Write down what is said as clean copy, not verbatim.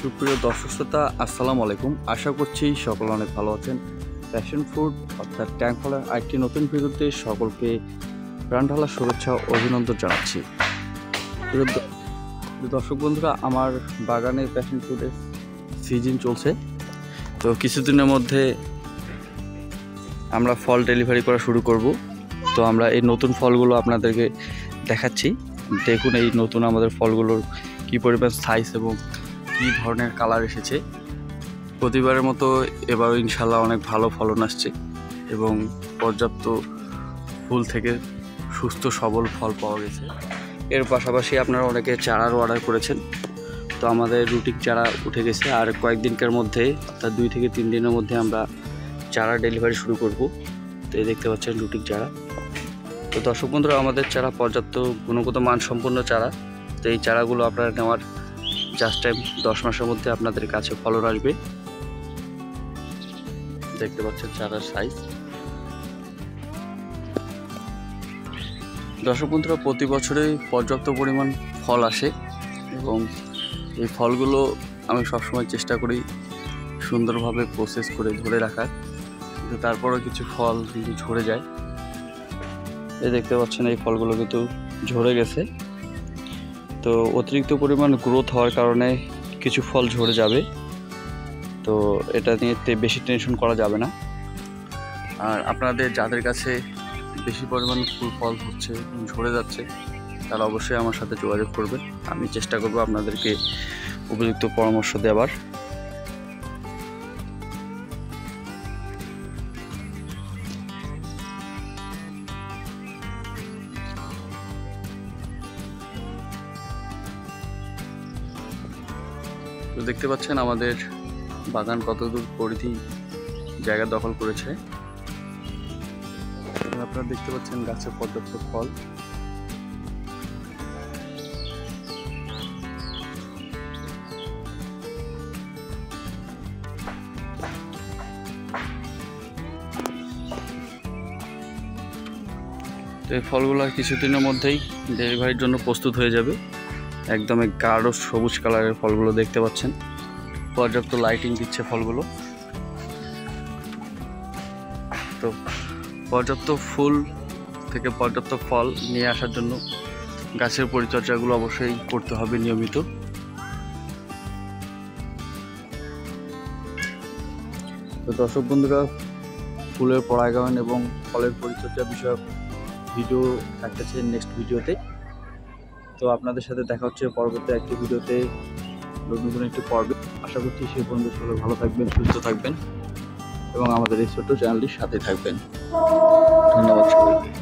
সুপ্রিয় দর্শক শ্রোতা, আসসালামু আলাইকুম। আশা করছি সকলে অনেক ভালো আছেন। প্যাশন ফুড অর্থাৎ ট্যাঙ্ক ফলের আরেকটি নতুন ভিডিওতে সকলকে প্রাণঢালা শুভেচ্ছা ও অভিনন্দন জানাচ্ছি। দর্শক বন্ধুরা, আমার বাগানে প্যাশন ফুডের সিজন চলছে, তো কিছুদিনের মধ্যে আমরা ফল ডেলিভারি করা শুরু করব। তো আমরা এই নতুন ফলগুলো আপনাদেরকে দেখাচ্ছি। দেখুন এই নতুন আমাদের ফলগুলোর কী পরিমাণ সাইজ এবং কী ধরনের কালার এসেছে। প্রতিবারের মতো এবারও ইনশাল্লাহ অনেক ভালো ফলন আসছে এবং পর্যাপ্ত ফুল থেকে সুস্থ সবল ফল পাওয়া গেছে। এর পাশাপাশি আপনারা অনেকে চারারও অর্ডার করেছেন, তো আমাদের রুটিন চারা উঠে গেছে। আর কয়েকদিনকার মধ্যে অর্থাৎ 2 থেকে 3 দিনের মধ্যে আমরা চারা ডেলিভারি শুরু করব। তো এই দেখতে পাচ্ছেন রুটিন চারা। তো দর্শক বন্ধুরা, আমাদের চারা পর্যাপ্ত গুণগত মানসম্পন্ন চারা। তো এই চারাগুলো আপনারা নেওয়ার জাস্ট টাইম 10 মাসের মধ্যে আপনাদের কাছে ফলন আসবে। দেখতে পাচ্ছেন চারার সাইজ। দর্শক বন্ধুরা, প্রতি বছরেই পর্যাপ্ত পরিমাণ ফল আসে এবং এই ফলগুলো আমি সবসময় চেষ্টা করি সুন্দরভাবে প্রসেস করে ধরে রাখার, কিন্তু তারপরেও কিছু ফল কিন্তু ঝরে যায়। এই দেখতে পাচ্ছেন এই ফলগুলো কিন্তু ঝরে গেছে। তো অতিরিক্ত পরিমাণ গ্রোথ হওয়ার কারণে কিছু ফল ঝরে যাবে, তো এটা নিয়ে বেশি টেনশন করা যাবে না। আর আপনাদের যাদের কাছে বেশি পরিমাণ ফুল ফল হচ্ছে, ঝরে যাচ্ছে, তারা অবশ্যই আমার সাথে যোগাযোগ করবেন। আমি চেষ্টা করব আপনাদেরকে উপযুক্ত পরামর্শ দেওয়ার। তো দেখতে পাচ্ছেন আমাদের বাগান কতদূর পরিধি জায়গা দখল করেছে। আপনারা দেখতে পাচ্ছেন গাছে পর্যাপ্ত ফল। তো এই ফলগুলো কিছুদিনের মধ্যেই ডেলিভারির জন্য প্রস্তুত হয়ে যাবে। একদম গাঢ় সবুজ কালারের ফলগুলো দেখতে পাচ্ছেন। পর্যাপ্ত লাইটিং দিচ্ছে ফলগুলো। তো পর্যাপ্ত ফুল থেকে পর্যাপ্ত ফল নিয়ে আসার জন্য গাছের পরিচর্যাগুলো অবশ্যই করতে হবে নিয়মিত। তো দর্শক বন্ধুরা, ফুলের পরাগায়ন এবং ফলের পরিচর্যা বিষয়ক ভিডিও থাকতেছে নেক্সট ভিডিওতে। তো আপনাদের সাথে দেখা হচ্ছে পরবর্তী একটি ভিডিওতে, নতুন একটি পর্বে। আশা করছি সেই পর্যন্ত সবাই ভালো থাকবেন, সুস্থ থাকবেন এবং আমাদের এই ছোট্ট চ্যানেলটির সাথে থাকবেন। ধন্যবাদ সবাইকে।